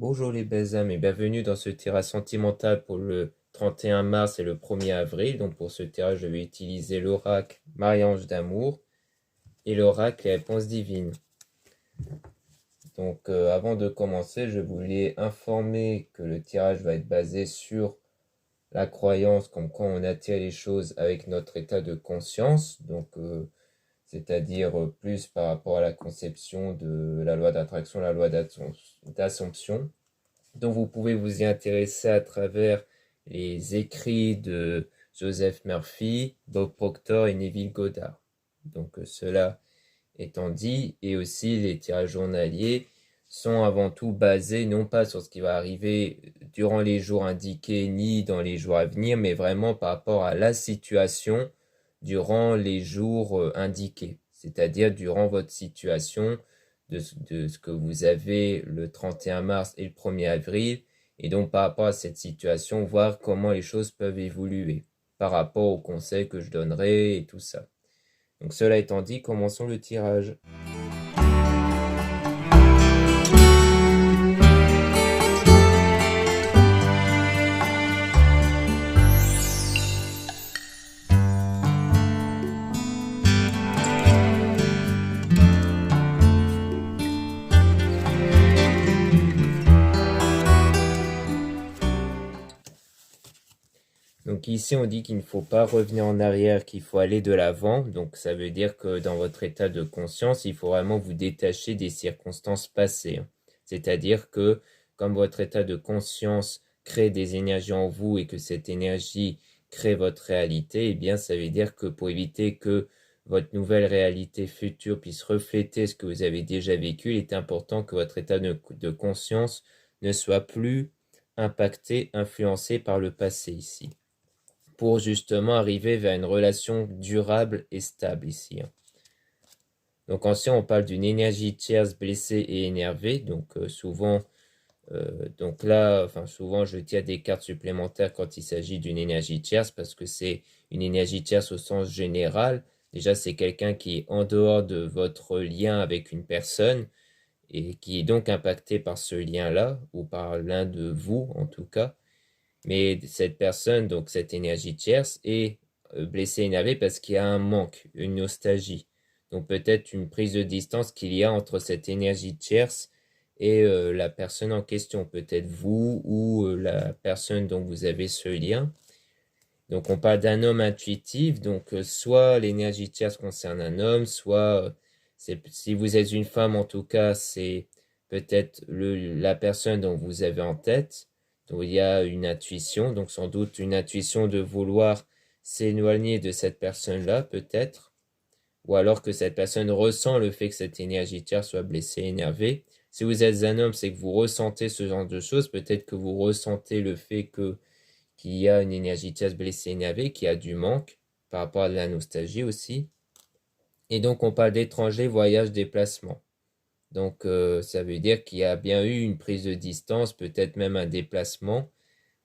Bonjour les belles âmes et bienvenue dans ce tirage sentimental pour le 31 mars et le 1er avril. Donc pour ce tirage, je vais utiliser l'oracle Marie-Ange d'amour et l'oracle les réponses divines. Donc avant de commencer, je voulais informer que le tirage va être basé sur la croyance comme quoi on attire les choses avec notre état de conscience. Donc c'est-à-dire plus par rapport à la conception de la loi d'attraction, la loi d'assomption. Donc vous pouvez vous y intéresser à travers les écrits de Joseph Murphy, Bob Proctor et Neville Goddard. Donc cela étant dit, et aussi les tirages journaliers sont avant tout basés non pas sur ce qui va arriver durant les jours indiqués ni dans les jours à venir, mais vraiment par rapport à la situation durant les jours indiqués, c'est-à-dire durant votre situation de ce que vous avez le 31 mars et le 1er avril, et donc par rapport à cette situation, voir comment les choses peuvent évoluer par rapport aux conseils que je donnerai et tout ça. Donc cela étant dit, commençons le tirage. Donc ici, on dit qu'il ne faut pas revenir en arrière, qu'il faut aller de l'avant. Donc ça veut dire que dans votre état de conscience, il faut vraiment vous détacher des circonstances passées. C'est-à-dire que comme votre état de conscience crée des énergies en vous et que cette énergie crée votre réalité, eh bien ça veut dire que pour éviter que votre nouvelle réalité future puisse refléter ce que vous avez déjà vécu, il est important que votre état de conscience ne soit plus impacté, influencé par le passé ici, pour justement arriver vers une relation durable et stable ici. Donc ensuite, on parle d'une énergie tierce blessée et énervée. Donc souvent, souvent je tire des cartes supplémentaires quand il s'agit d'une énergie tierce parce que c'est une énergie tierce au sens général. Déjà, c'est quelqu'un qui est en dehors de votre lien avec une personne et qui est donc impacté par ce lien-là ou par l'un de vous en tout cas. Mais cette personne, donc cette énergie tierce, est blessée, énervée parce qu'il y a un manque, une nostalgie. Donc peut-être une prise de distance qu'il y a entre cette énergie tierce et la personne en question. Peut-être vous ou la personne dont vous avez ce lien. Donc on parle d'un homme intuitif. Donc soit l'énergie tierce concerne un homme, soit si vous êtes une femme en tout cas, c'est peut-être la personne dont vous avez en tête. Donc il y a une intuition, donc sans doute une intuition de vouloir s'éloigner de cette personne-là, peut-être. Ou alors que cette personne ressent le fait que cette énergie tierce soit blessée, énervée. Si vous êtes un homme, c'est que vous ressentez ce genre de choses. Peut-être que vous ressentez le fait qu'il y a une énergie tierce blessée, énervée, qu'il y a du manque par rapport à la nostalgie aussi. Et donc on parle d'étrangers, voyage, déplacement. Donc ça veut dire qu'il y a bien eu une prise de distance, peut-être même un déplacement,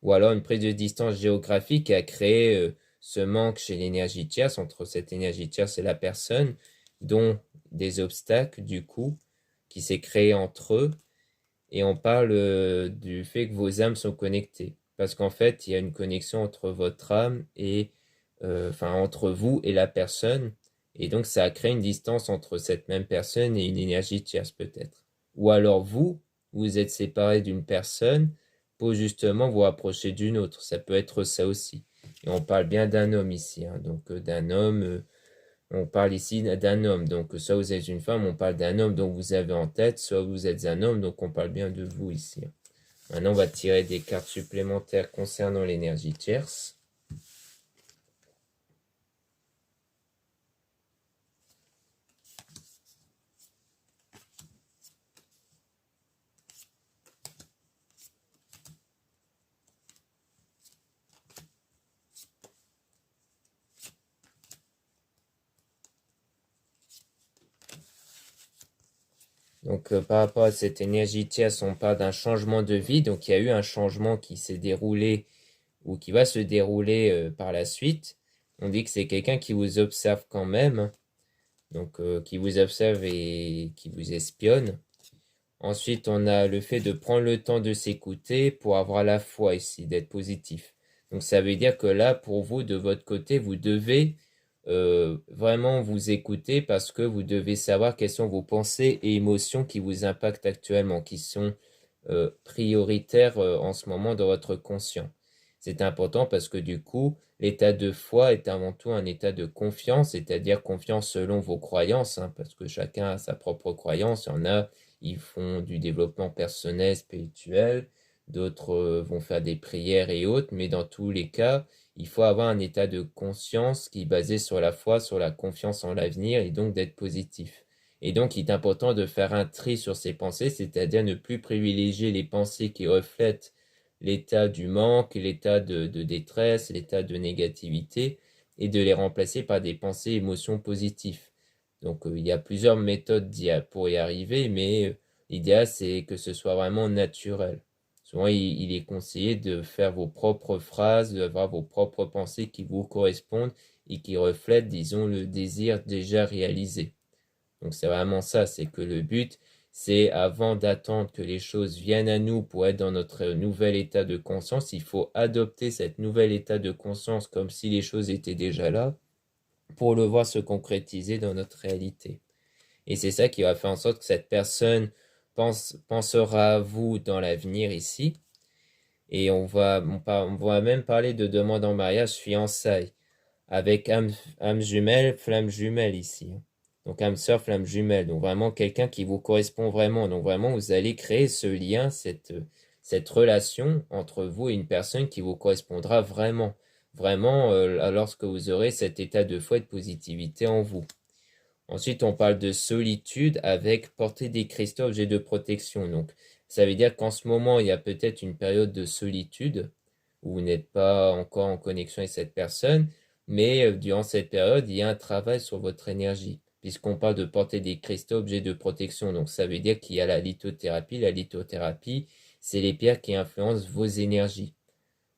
ou alors une prise de distance géographique qui a créé ce manque chez l'énergie tierce, entre cette énergie tierce et la personne, dont des obstacles du coup, qui s'est créé entre eux. Et on parle du fait que vos âmes sont connectées. Parce qu'en fait, il y a une connexion entre votre âme et, entre vous et la personne. Et donc, ça a créé une distance entre cette même personne et une énergie tierce peut-être. Ou alors vous êtes séparé d'une personne pour justement vous rapprocher d'une autre. Ça peut être ça aussi. Et on parle bien d'un homme ici. Donc, d'un homme, on parle ici d'un homme. Donc, soit vous êtes une femme, on parle d'un homme dont vous avez en tête, soit vous êtes un homme, donc on parle bien de vous ici. Maintenant, on va tirer des cartes supplémentaires concernant l'énergie tierce. Donc, par rapport à cette énergie tierce, on parle d'un changement de vie. Donc, il y a eu un changement qui s'est déroulé ou qui va se dérouler par la suite. On dit que c'est quelqu'un qui vous observe quand même. Donc, qui vous observe et qui vous espionne. Ensuite, on a le fait de prendre le temps de s'écouter pour avoir la foi ici, d'être positif. Donc ça veut dire que là, pour vous, de votre côté, vous devez vraiment vous écouter parce que vous devez savoir quelles sont vos pensées et émotions qui vous impactent actuellement, qui sont prioritaires en ce moment dans votre conscient. C'est important parce que du coup, l'état de foi est avant tout un état de confiance, c'est-à-dire confiance selon vos croyances, hein, parce que chacun a sa propre croyance. Il y en a, ils font du développement personnel, spirituel, d'autres vont faire des prières et autres, mais dans tous les cas, il faut avoir un état de conscience qui est basé sur la foi, sur la confiance en l'avenir et donc d'être positif. Et donc, il est important de faire un tri sur ses pensées, c'est-à-dire ne plus privilégier les pensées qui reflètent l'état du manque, l'état de détresse, l'état de négativité, et de les remplacer par des pensées et émotions positives. Donc, il y a plusieurs méthodes pour y arriver, mais l'idéal, c'est que ce soit vraiment naturel. Souvent, il est conseillé de faire vos propres phrases, d'avoir vos propres pensées qui vous correspondent et qui reflètent, disons, le désir déjà réalisé. Donc c'est vraiment ça, c'est que le but, c'est avant d'attendre que les choses viennent à nous pour être dans notre nouvel état de conscience, il faut adopter cet nouvel état de conscience comme si les choses étaient déjà là pour le voir se concrétiser dans notre réalité. Et c'est ça qui va faire en sorte que cette personne pensera à vous dans l'avenir ici. Et on va même parler de demande en mariage, fiançailles, avec âme jumelle, flamme jumelle ici. Donc âme sœur, flamme jumelle. Donc vraiment quelqu'un qui vous correspond vraiment. Donc vraiment vous allez créer ce lien, cette relation entre vous et une personne qui vous correspondra vraiment. Vraiment lorsque vous aurez cet état de foi et de positivité en vous. Ensuite, on parle de solitude avec portée des cristaux objets de protection. Donc, ça veut dire qu'en ce moment, il y a peut-être une période de solitude où vous n'êtes pas encore en connexion avec cette personne, mais durant cette période, il y a un travail sur votre énergie, puisqu'on parle de porter des cristaux objets de protection. Donc, ça veut dire qu'il y a la lithothérapie. La lithothérapie, c'est les pierres qui influencent vos énergies.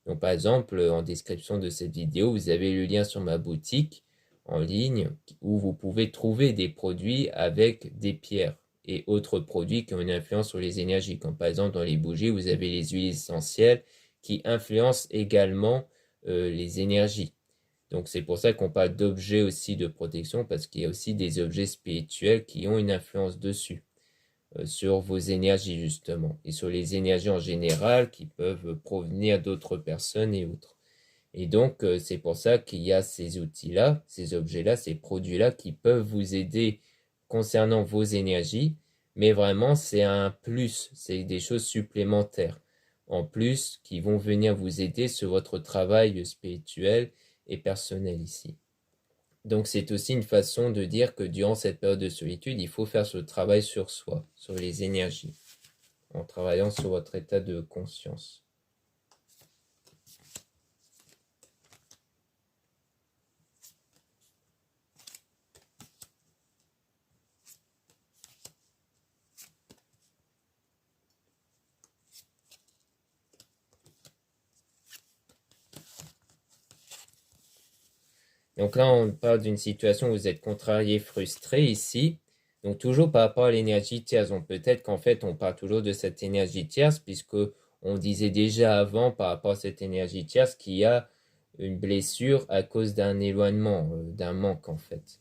Donc, par exemple, en description de cette vidéo, vous avez le lien sur ma boutique en ligne où vous pouvez trouver des produits avec des pierres et autres produits qui ont une influence sur les énergies. Comme par exemple, dans les bougies, vous avez les huiles essentielles qui influencent également les énergies. Donc, c'est pour ça qu'on parle d'objets aussi de protection parce qu'il y a aussi des objets spirituels qui ont une influence dessus sur vos énergies justement et sur les énergies en général qui peuvent provenir d'autres personnes et autres. Et donc, c'est pour ça qu'il y a ces outils-là, ces objets-là, ces produits-là qui peuvent vous aider concernant vos énergies, mais vraiment, c'est un plus, c'est des choses supplémentaires en plus qui vont venir vous aider sur votre travail spirituel et personnel ici. Donc c'est aussi une façon de dire que durant cette période de solitude, il faut faire ce travail sur soi, sur les énergies, en travaillant sur votre état de conscience. Donc là, on parle d'une situation où vous êtes contrarié, frustré ici. Donc toujours par rapport à l'énergie tierce. Donc peut-être qu'en fait, on parle toujours de cette énergie tierce puisque on disait déjà avant par rapport à cette énergie tierce qu'il y a une blessure à cause d'un éloignement, d'un manque en fait.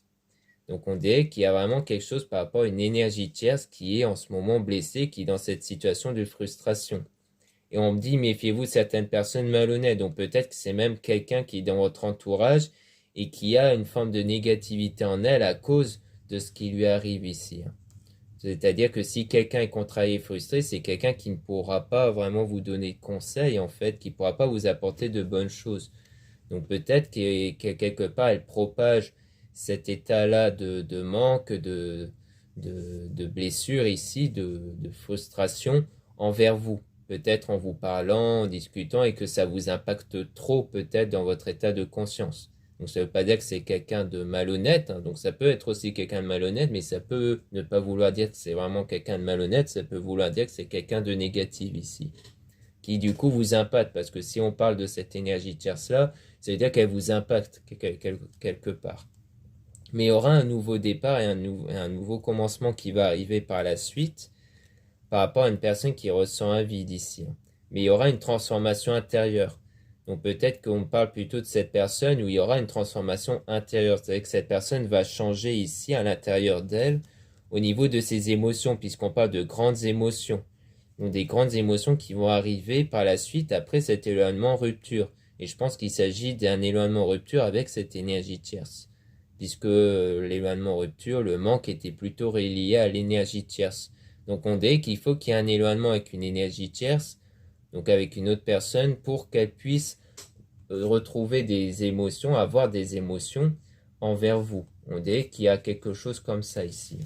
Donc on dirait qu'il y a vraiment quelque chose par rapport à une énergie tierce qui est en ce moment blessée, qui est dans cette situation de frustration. Et on me dit, méfiez-vous de certaines personnes malhonnêtes. Donc peut-être que c'est même quelqu'un qui est dans votre entourage et qui a une forme de négativité en elle à cause de ce qui lui arrive ici. C'est-à-dire que si quelqu'un est contrarié et frustré, c'est quelqu'un qui ne pourra pas vraiment vous donner de conseils, en fait, qui ne pourra pas vous apporter de bonnes choses. Donc peut-être que quelque part, elle propage cet état-là de manque, de blessure ici, de frustration envers vous. Peut-être en vous parlant, en discutant, et que ça vous impacte trop peut-être dans votre état de conscience. Donc ça ne veut pas dire que c'est quelqu'un de malhonnête, hein. Donc ça peut être aussi quelqu'un de malhonnête, mais ça peut ne pas vouloir dire que c'est vraiment quelqu'un de malhonnête, ça peut vouloir dire que c'est quelqu'un de négatif ici, qui du coup vous impacte, parce que si on parle de cette énergie tierce-là, ça veut dire qu'elle vous impacte quelque part. Mais il y aura un nouveau départ et un nouveau commencement qui va arriver par la suite, par rapport à une personne qui ressent un vide ici. Mais il y aura une transformation intérieure. Donc peut-être qu'on parle plutôt de cette personne où il y aura une transformation intérieure. C'est-à-dire que cette personne va changer ici à l'intérieur d'elle au niveau de ses émotions, puisqu'on parle de grandes émotions. Donc des grandes émotions qui vont arriver par la suite après cet éloignement rupture. Et je pense qu'il s'agit d'un éloignement rupture avec cette énergie tierce. Puisque l'éloignement rupture, le manque était plutôt relié à l'énergie tierce. Donc on dit qu'il faut qu'il y ait un éloignement avec une énergie tierce, donc avec une autre personne, pour qu'elle puisse retrouver des émotions, avoir des émotions envers vous. On dit qu'il y a quelque chose comme ça ici.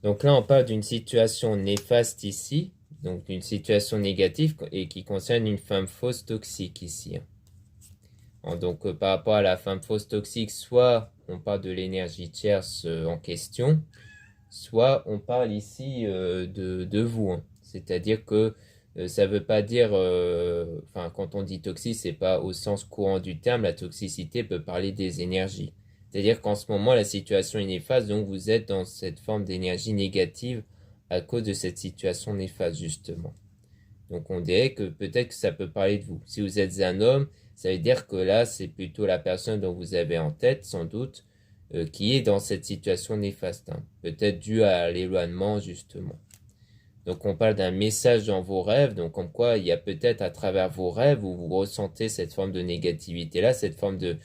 Donc là, on parle d'une situation néfaste ici, donc d'une situation négative et qui concerne une femme fausse toxique ici. Donc par rapport à la femme fausse toxique, soit on parle de l'énergie tierce en question, soit on parle ici de vous. C'est-à-dire que ça veut pas dire, enfin quand on dit toxique, c'est pas au sens courant du terme, la toxicité peut parler des énergies. C'est-à-dire qu'en ce moment, la situation est néfaste, donc vous êtes dans cette forme d'énergie négative à cause de cette situation néfaste, justement. Donc on dirait que peut-être que ça peut parler de vous. Si vous êtes un homme, ça veut dire que là, c'est plutôt la personne dont vous avez en tête, sans doute, qui est dans cette situation néfaste. Peut-être dû à l'éloignement, justement. Donc on parle d'un message dans vos rêves, donc comme quoi il y a peut-être à travers vos rêves où vous ressentez cette forme de négativité-là, cette forme de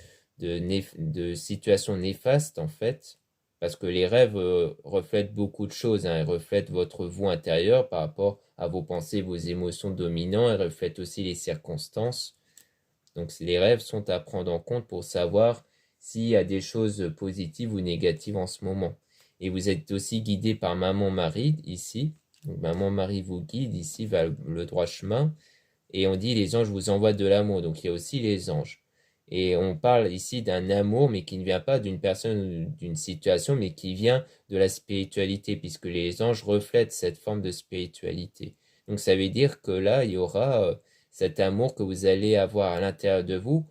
situation néfaste, en fait. Parce que les rêves reflètent beaucoup de choses, ils reflètent votre vous intérieur par rapport à vos pensées, vos émotions dominantes, ils reflètent aussi les circonstances. Donc les rêves sont à prendre en compte pour savoir s'il y a des choses positives ou négatives en ce moment. Et vous êtes aussi guidé par Maman Marie ici. Donc, Maman Marie vous guide ici vers le droit chemin. Et on dit les anges vous envoient de l'amour. Donc il y a aussi les anges. Et on parle ici d'un amour, mais qui ne vient pas d'une personne ou d'une situation, mais qui vient de la spiritualité, puisque les anges reflètent cette forme de spiritualité. Donc ça veut dire que là, il y aura cet amour que vous allez avoir à l'intérieur de vous,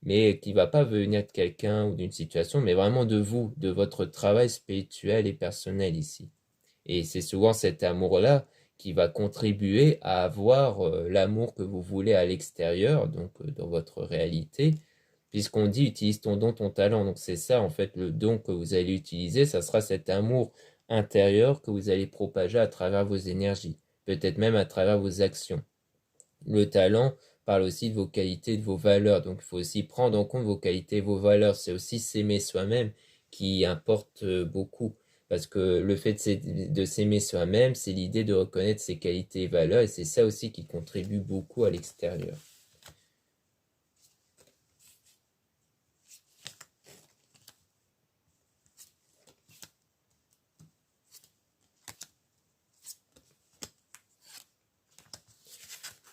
mais qui ne va pas venir de quelqu'un ou d'une situation, mais vraiment de vous, de votre travail spirituel et personnel ici. Et c'est souvent cet amour-là qui va contribuer à avoir l'amour que vous voulez à l'extérieur, donc dans votre réalité, puisqu'on dit utilise ton don, ton talent. Donc c'est ça en fait le don que vous allez utiliser, ça sera cet amour intérieur que vous allez propager à travers vos énergies, peut-être même à travers vos actions. Le talent parle aussi de vos qualités, de vos valeurs. Donc il faut aussi prendre en compte vos qualités et vos valeurs. C'est aussi s'aimer soi-même qui importe beaucoup. Parce que le fait de s'aimer soi-même, c'est l'idée de reconnaître ses qualités et valeurs. Et c'est ça aussi qui contribue beaucoup à l'extérieur.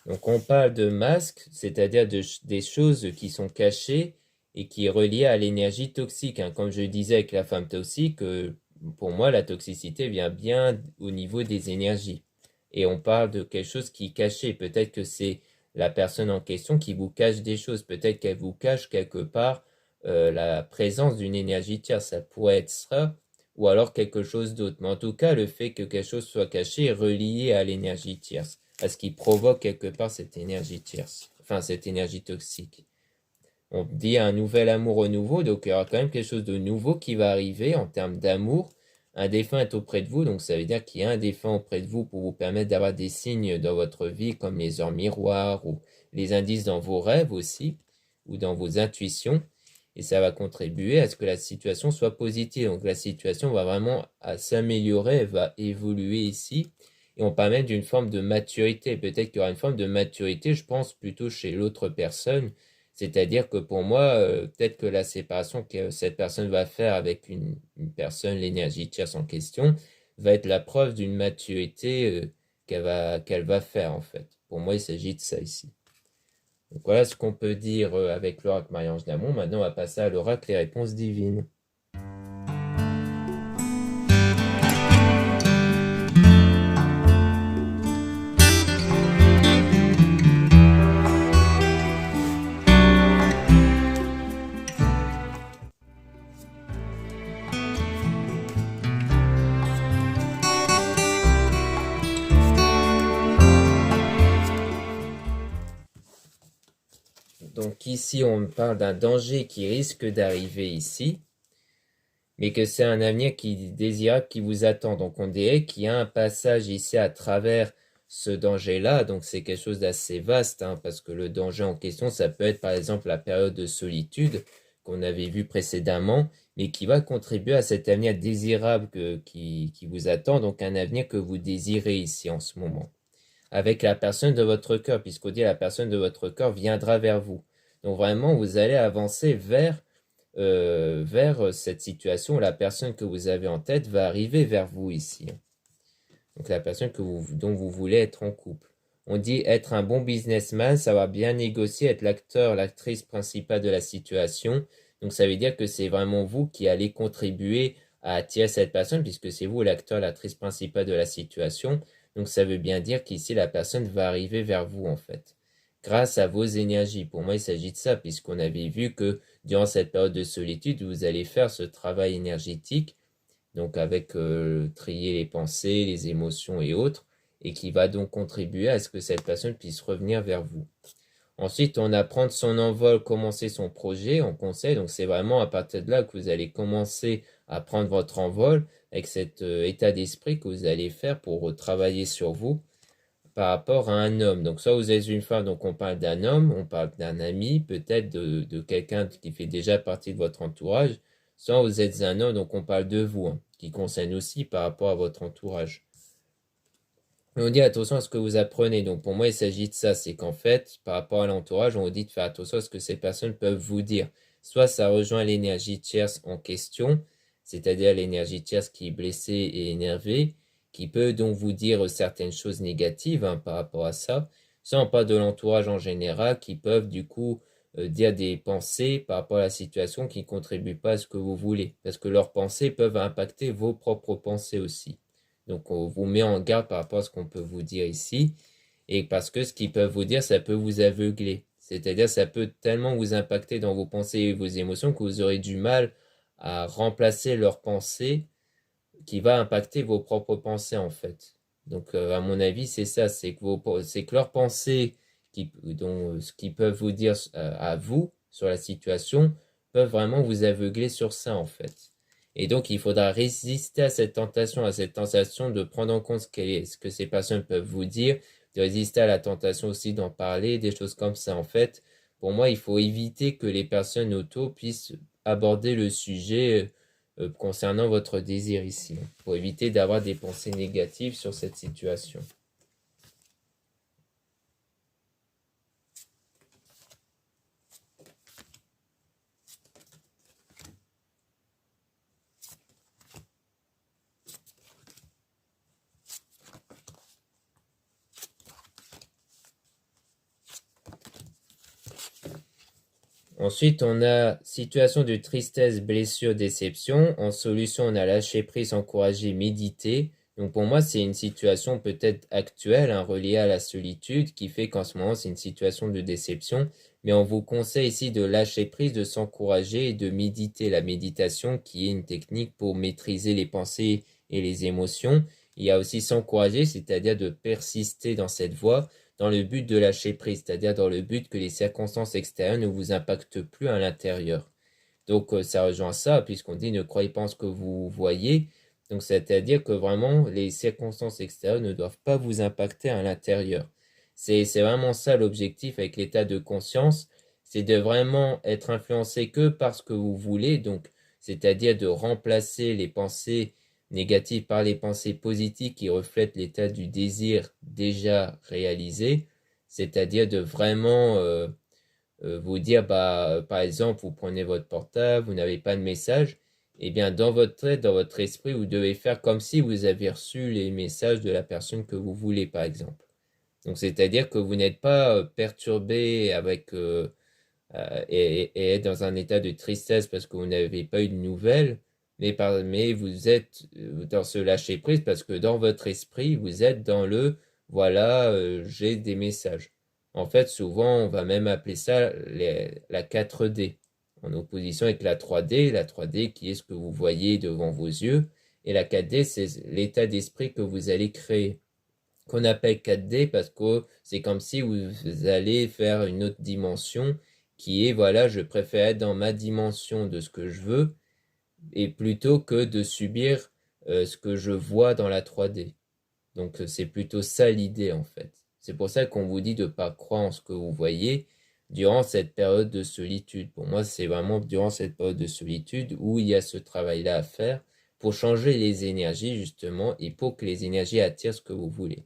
Donc on parle de masques, c'est-à-dire des choses qui sont cachées et qui est reliée à l'énergie toxique. Comme je disais avec la femme toxique, pour moi la toxicité vient bien au niveau des énergies. Et on parle de quelque chose qui est caché. Peut-être que c'est la personne en question qui vous cache des choses. Peut-être qu'elle vous cache quelque part la présence d'une énergie tierce. Ça pourrait être ça, ou alors quelque chose d'autre. Mais en tout cas, le fait que quelque chose soit caché est relié à l'énergie tierce, à ce qui provoque quelque part cette énergie tierce, enfin cette énergie toxique. On dit un nouvel amour au nouveau, donc il y aura quand même quelque chose de nouveau qui va arriver en termes d'amour. Un défunt est auprès de vous, donc ça veut dire qu'il y a un défunt auprès de vous pour vous permettre d'avoir des signes dans votre vie, comme les heures miroirs ou les indices dans vos rêves aussi, ou dans vos intuitions. Et ça va contribuer à ce que la situation soit positive. Donc la situation va vraiment s'améliorer, elle va évoluer ici. Et on parle même d'une forme de maturité. Peut-être qu'il y aura une forme de maturité, je pense, plutôt chez l'autre personne. C'est-à-dire que pour moi, peut-être que la séparation que cette personne va faire avec une personne, l'énergie tierce en question, va être la preuve d'une maturité qu'elle va faire en fait. Pour moi, il s'agit de ça ici. Donc voilà ce qu'on peut dire avec l'oracle Marie-Ange d'Amont. Maintenant, on va passer à l'oracle les réponses divines. Donc ici, on parle d'un danger qui risque d'arriver ici, mais que c'est un avenir désirable qui vous attend. Donc on dirait qu'il y a un passage ici à travers ce danger-là. Donc c'est quelque chose d'assez vaste, hein, parce que le danger en question, ça peut être par exemple la période de solitude qu'on avait vu précédemment, mais qui va contribuer à cet avenir désirable qui vous attend, donc un avenir que vous désirez ici en ce moment, avec la personne de votre cœur, puisqu'on dit la personne de votre cœur viendra vers vous. Donc vraiment, vous allez avancer vers cette situation où la personne que vous avez en tête va arriver vers vous ici. Donc la personne dont vous voulez être en couple. On dit être un bon businessman, savoir bien négocier, être l'acteur, l'actrice principale de la situation. Donc ça veut dire que c'est vraiment vous qui allez contribuer à attirer cette personne, puisque c'est vous l'acteur, l'actrice principale de la situation. Donc ça veut bien dire qu'ici la personne va arriver vers vous en fait, grâce à vos énergies. Pour moi, il s'agit de ça, puisqu'on avait vu que durant cette période de solitude, vous allez faire ce travail énergétique, donc avec trier les pensées, les émotions et autres, et qui va donc contribuer à ce que cette personne puisse revenir vers vous. Ensuite, on a prendre son envol, commencer son projet, on conseille, donc c'est vraiment à partir de là que vous allez commencer à prendre votre envol avec cet état d'esprit que vous allez faire pour travailler sur vous par rapport à un homme. Donc soit vous êtes une femme, donc on parle d'un homme, on parle d'un ami, peut-être de quelqu'un qui fait déjà partie de votre entourage, soit vous êtes un homme, donc on parle de vous, hein, qui concerne aussi par rapport à votre entourage. On dit attention à ce que vous apprenez. Donc pour moi, il s'agit de ça, c'est qu'en fait, par rapport à l'entourage, on vous dit de faire attention à ce que ces personnes peuvent vous dire. Soit ça rejoint l'énergie tierce en question, c'est-à-dire l'énergie tierce qui est blessée et énervée, qui peut donc vous dire certaines choses négatives, hein, par rapport à ça. Soit on parle de l'entourage en général, qui peuvent du coup dire des pensées par rapport à la situation qui ne contribuent pas à ce que vous voulez. Parce que leurs pensées peuvent impacter vos propres pensées aussi. Donc, on vous met en garde par rapport à ce qu'on peut vous dire ici. Et parce que ce qu'ils peuvent vous dire, ça peut vous aveugler. C'est-à-dire, ça peut tellement vous impacter dans vos pensées et vos émotions que vous aurez du mal à remplacer leurs pensées qui va impacter vos propres pensées, en fait. Donc, à mon avis, c'est ça. C'est que leurs pensées, ce qu'ils peuvent vous dire à vous sur la situation, peuvent vraiment vous aveugler sur ça, en fait. Et donc, il faudra résister à cette tentation, à cette tentation de prendre en compte ce que ces personnes peuvent vous dire, de résister à la tentation aussi d'en parler, des choses comme ça. En fait, pour moi, il faut éviter que les personnes autour puissent aborder le sujet concernant votre désir ici, pour éviter d'avoir des pensées négatives sur cette situation. Ensuite, on a situation de tristesse, blessure, déception. En solution, on a lâcher prise, encourager, méditer. Donc pour moi, c'est une situation peut-être actuelle, hein, reliée à la solitude, qui fait qu'en ce moment, c'est une situation de déception. Mais on vous conseille ici de lâcher prise, de s'encourager et de méditer. La méditation, qui est une technique pour maîtriser les pensées et les émotions. Il y a aussi s'encourager, c'est-à-dire de persister dans cette voie, dans le but de lâcher prise, c'est-à-dire dans le but que les circonstances extérieures ne vous impactent plus à l'intérieur. Donc ça rejoint ça, puisqu'on dit ne croyez pas en ce que vous voyez. Donc c'est-à-dire que vraiment les circonstances extérieures ne doivent pas vous impacter à l'intérieur. C'est vraiment ça l'objectif avec l'état de conscience, c'est de vraiment être influencé que par ce que vous voulez, donc c'est-à-dire de remplacer les pensées négatives par les pensées positives qui reflètent l'état du désir déjà réalisé, c'est-à-dire de vraiment vous dire, bah, par exemple, vous prenez votre portable, vous n'avez pas de message, eh bien, dans votre tête, dans votre esprit, vous devez faire comme si vous avez reçu les messages de la personne que vous voulez, par exemple. Donc, c'est-à-dire que vous n'êtes pas perturbé et être dans un état de tristesse parce que vous n'avez pas eu de nouvelles, mais vous être dans ce lâcher-prise parce que dans votre esprit, vous êtes dans voilà, j'ai des messages. En fait, souvent, on va même appeler ça la 4D, en opposition avec la 3D qui est ce que vous voyez devant vos yeux, et la 4D, c'est l'état d'esprit que vous allez créer, qu'on appelle 4D parce que c'est comme si vous allez faire une autre dimension qui est, voilà, je préfère être dans ma dimension de ce que je veux, et plutôt que de subir ce que je vois dans la 3D. Donc c'est plutôt ça l'idée en fait. C'est pour ça qu'on vous dit de ne pas croire en ce que vous voyez durant cette période de solitude. Pour moi, c'est vraiment durant cette période de solitude où il y a ce travail-là à faire pour changer les énergies justement et pour que les énergies attirent ce que vous voulez.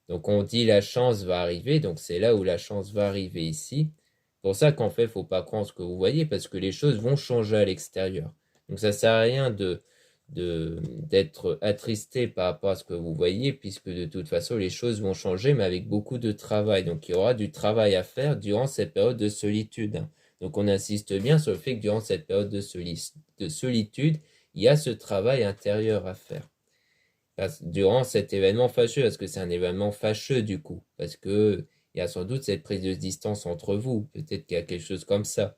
Donc on dit la chance va arriver, donc c'est là où la chance va arriver ici. C'est pour ça qu'en fait, il ne faut pas croire en ce que vous voyez parce que les choses vont changer à l'extérieur. Donc ça ne sert à rien d'être attristé par rapport à ce que vous voyez, puisque de toute façon, les choses vont changer, mais avec beaucoup de travail. Donc il y aura du travail à faire durant cette période de solitude. Donc on insiste bien sur le fait que durant cette période de solitude, il y a ce travail intérieur à faire durant cet événement fâcheux, parce que c'est un événement fâcheux du coup, parce que il y a sans doute cette prise de distance entre vous, peut-être qu'il y a quelque chose comme ça.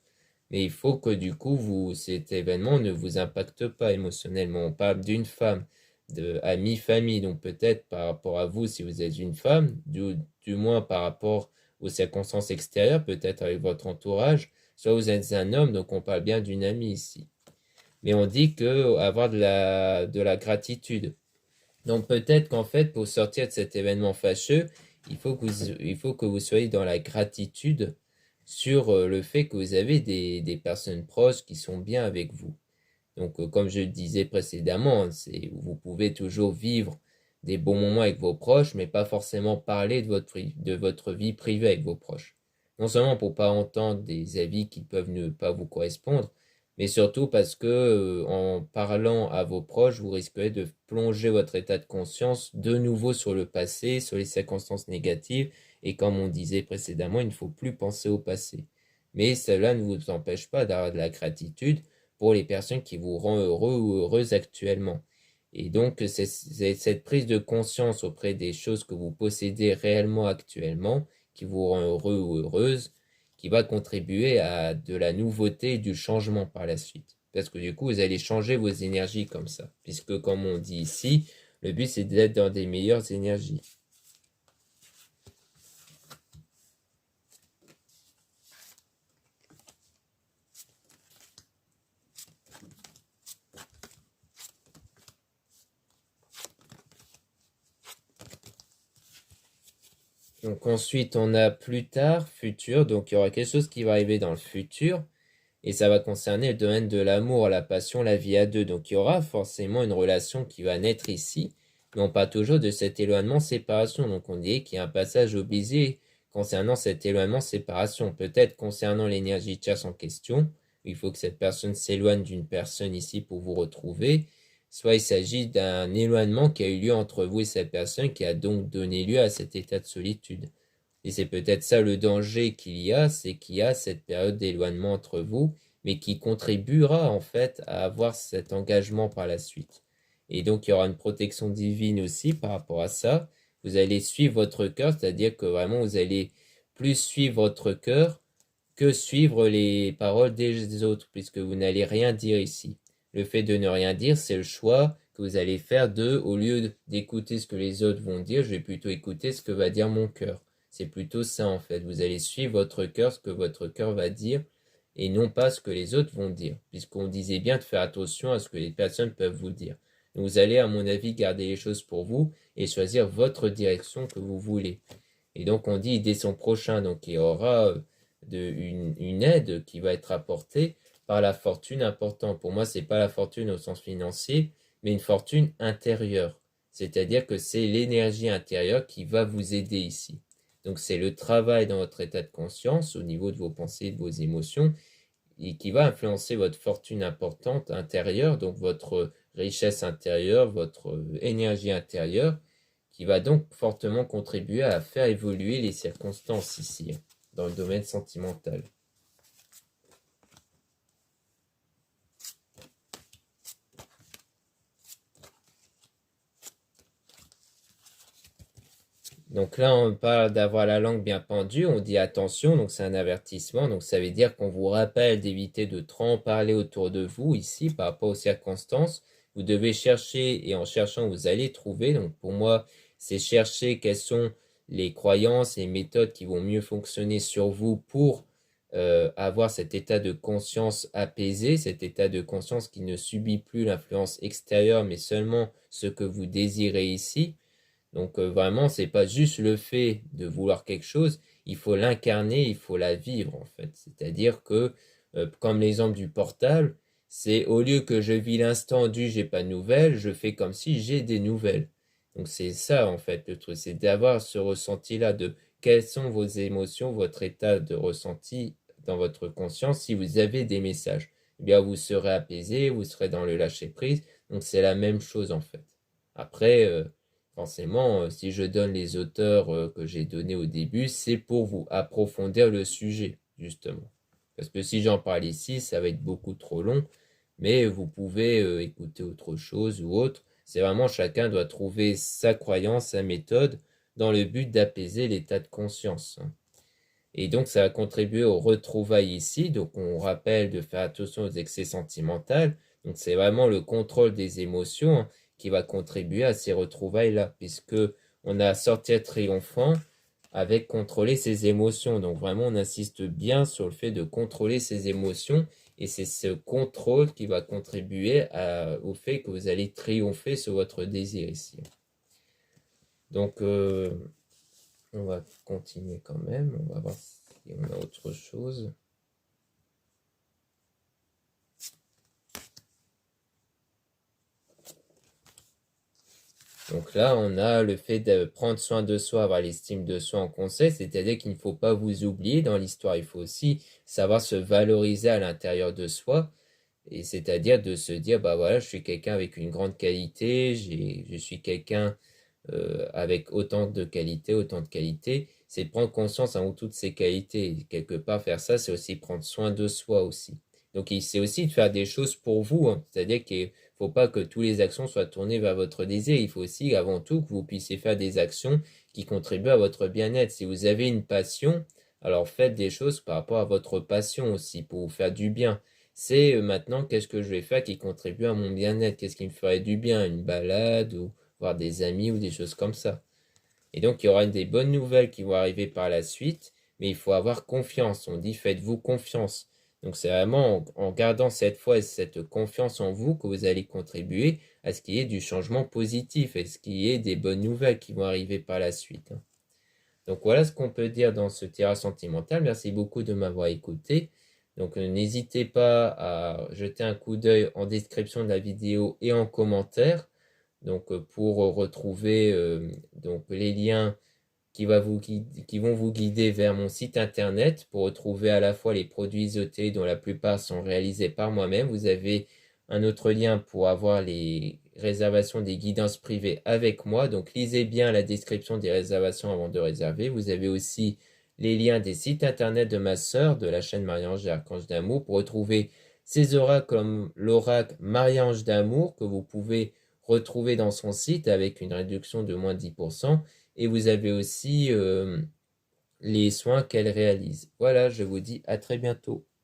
Mais il faut que du coup, cet événement ne vous impacte pas émotionnellement. On parle d'une femme, de amis, famille, donc peut-être par rapport à vous, si vous êtes une femme, du moins par rapport aux circonstances extérieures, peut-être avec votre entourage, soit vous êtes un homme, donc on parle bien d'une amie ici. Mais on dit que avoir de la gratitude. Donc peut-être qu'en fait, pour sortir de cet événement fâcheux, il faut que vous soyez dans la gratitude sur le fait que vous avez des personnes proches qui sont bien avec vous. Donc comme je le disais précédemment, vous pouvez toujours vivre des bons moments avec vos proches, mais pas forcément parler de votre vie privée avec vos proches. Non seulement pour pas entendre des avis qui peuvent ne pas vous correspondre, mais surtout parce que en parlant à vos proches, vous risquerez de plonger votre état de conscience de nouveau sur le passé, sur les circonstances négatives, et comme on disait précédemment, il ne faut plus penser au passé. Mais cela ne vous empêche pas d'avoir de la gratitude pour les personnes qui vous rendent heureux ou heureuse actuellement. Et donc, c'est cette prise de conscience auprès des choses que vous possédez réellement actuellement, qui vous rend heureux ou heureuse, qui va contribuer à de la nouveauté et du changement par la suite. Parce que du coup, vous allez changer vos énergies comme ça. Puisque, comme on dit ici, le but c'est d'être dans des meilleures énergies. Donc ensuite, on a plus tard, futur. Donc il y aura quelque chose qui va arriver dans le futur. Et ça va concerner le domaine de l'amour, la passion, la vie à deux. Donc il y aura forcément une relation qui va naître ici, mais on parle toujours de cet éloignement-séparation. Donc on dit qu'il y a un passage obligé concernant cet éloignement-séparation. Peut-être concernant l'énergie tierce en question, il faut que cette personne s'éloigne d'une personne ici pour vous retrouver. Soit il s'agit d'un éloignement qui a eu lieu entre vous et cette personne qui a donc donné lieu à cet état de solitude. Et c'est peut-être ça le danger qu'il y a, c'est qu'il y a cette période d'éloignement entre vous, mais qui contribuera en fait à avoir cet engagement par la suite. Et donc il y aura une protection divine aussi par rapport à ça. Vous allez suivre votre cœur, c'est-à-dire que vraiment vous allez plus suivre votre cœur que suivre les paroles des autres, puisque vous n'allez rien dire ici. Le fait de ne rien dire, c'est le choix que vous allez faire au lieu d'écouter ce que les autres vont dire, je vais plutôt écouter ce que va dire mon cœur. C'est plutôt ça en fait. Vous allez suivre votre cœur, ce que votre cœur va dire, et non pas ce que les autres vont dire, puisqu'on disait bien de faire attention à ce que les personnes peuvent vous dire. Donc vous allez, à mon avis, garder les choses pour vous et choisir votre direction que vous voulez. Et donc on dit dès son prochain, donc il y aura une aide qui va être apportée par la fortune importante. Pour moi, c'est pas la fortune au sens financier, mais une fortune intérieure. C'est-à-dire que c'est l'énergie intérieure qui va vous aider ici. Donc c'est le travail dans votre état de conscience au niveau de vos pensées et de vos émotions et qui va influencer votre fortune importante intérieure, donc votre richesse intérieure, votre énergie intérieure, qui va donc fortement contribuer à faire évoluer les circonstances ici, dans le domaine sentimental. Donc là, on parle d'avoir la langue bien pendue, on dit attention, donc c'est un avertissement, donc ça veut dire qu'on vous rappelle d'éviter de trop en parler autour de vous ici par rapport aux circonstances. Vous devez chercher et en cherchant, vous allez trouver. Donc pour moi, c'est chercher quelles sont les croyances et les méthodes qui vont mieux fonctionner sur vous pour avoir cet état de conscience apaisé, cet état de conscience qui ne subit plus l'influence extérieure, mais seulement ce que vous désirez ici. Donc vraiment, c'est pas juste le fait de vouloir quelque chose, il faut l'incarner, il faut la vivre en fait. C'est-à-dire que, comme l'exemple du portable, c'est au lieu que je vis l'instant du j'ai pas de nouvelles, je fais comme si j'ai des nouvelles. Donc c'est ça en fait le truc, c'est d'avoir ce ressenti-là de quelles sont vos émotions, votre état de ressenti dans votre conscience si vous avez des messages. Eh bien vous serez apaisé, vous serez dans le lâcher-prise, donc c'est la même chose en fait. Après, forcément, si je donne les auteurs que j'ai donnés au début, c'est pour vous approfondir le sujet, justement. Parce que si j'en parle ici, ça va être beaucoup trop long, mais vous pouvez écouter autre chose ou autre. C'est vraiment chacun doit trouver sa croyance, sa méthode, dans le but d'apaiser l'état de conscience, hein. Et donc, ça va contribuer au retrouvailles ici. Donc, on rappelle de faire attention aux excès sentimentaux. Donc, c'est vraiment le contrôle des émotions, hein, qui va contribuer à ces retrouvailles-là, puisque on a sorti triomphant avec contrôler ses émotions. Donc, vraiment, on insiste bien sur le fait de contrôler ses émotions. Et c'est ce contrôle qui va contribuer au fait que vous allez triompher sur votre désir ici. Donc, on va continuer quand même. On va voir si on a autre chose. Donc là, on a le fait de prendre soin de soi, avoir l'estime de soi en conseil, c'est-à-dire qu'il ne faut pas vous oublier dans l'histoire. Il faut aussi savoir se valoriser à l'intérieur de soi. Et c'est-à-dire de se dire, bah voilà, je suis quelqu'un avec une grande qualité, je suis quelqu'un avec autant de qualités, autant de qualités. C'est prendre conscience en toutes ces qualités. Et quelque part, faire ça, c'est aussi prendre soin de soi aussi. Donc, c'est aussi de faire des choses pour vous, hein. C'est-à-dire qu'il ne faut pas que toutes les actions soient tournées vers votre désir. Il faut aussi, avant tout, que vous puissiez faire des actions qui contribuent à votre bien-être. Si vous avez une passion, alors faites des choses par rapport à votre passion aussi, pour vous faire du bien. C'est maintenant, qu'est-ce que je vais faire qui contribue à mon bien-être? Qu'est-ce qui me ferait du bien? Une balade ou voir des amis ou des choses comme ça. Et donc, il y aura des bonnes nouvelles qui vont arriver par la suite, mais il faut avoir confiance. On dit faites-vous confiance. Donc, c'est vraiment en gardant cette foi et cette confiance en vous que vous allez contribuer à ce qu'il y ait du changement positif et ce qu'il y ait des bonnes nouvelles qui vont arriver par la suite. Donc, voilà ce qu'on peut dire dans ce tirage sentimental. Merci beaucoup de m'avoir écouté. Donc, n'hésitez pas à jeter un coup d'œil en description de la vidéo et en commentaire. Donc, pour retrouver donc les liens qui vont vous guider vers mon site internet pour retrouver à la fois les produits Isoté dont la plupart sont réalisés par moi-même. Vous avez un autre lien pour avoir les réservations des guidances privées avec moi. Donc, lisez bien la description des réservations avant de réserver. Vous avez aussi les liens des sites internet de ma sœur, de la chaîne Marie-Ange et Archange d'Amour, pour retrouver ces oracles comme l'oracle Marie-Ange d'Amour que vous pouvez retrouver dans son site avec une réduction de moins de 10%. Et vous avez aussi les soins qu'elle réalise. Voilà, je vous dis à très bientôt.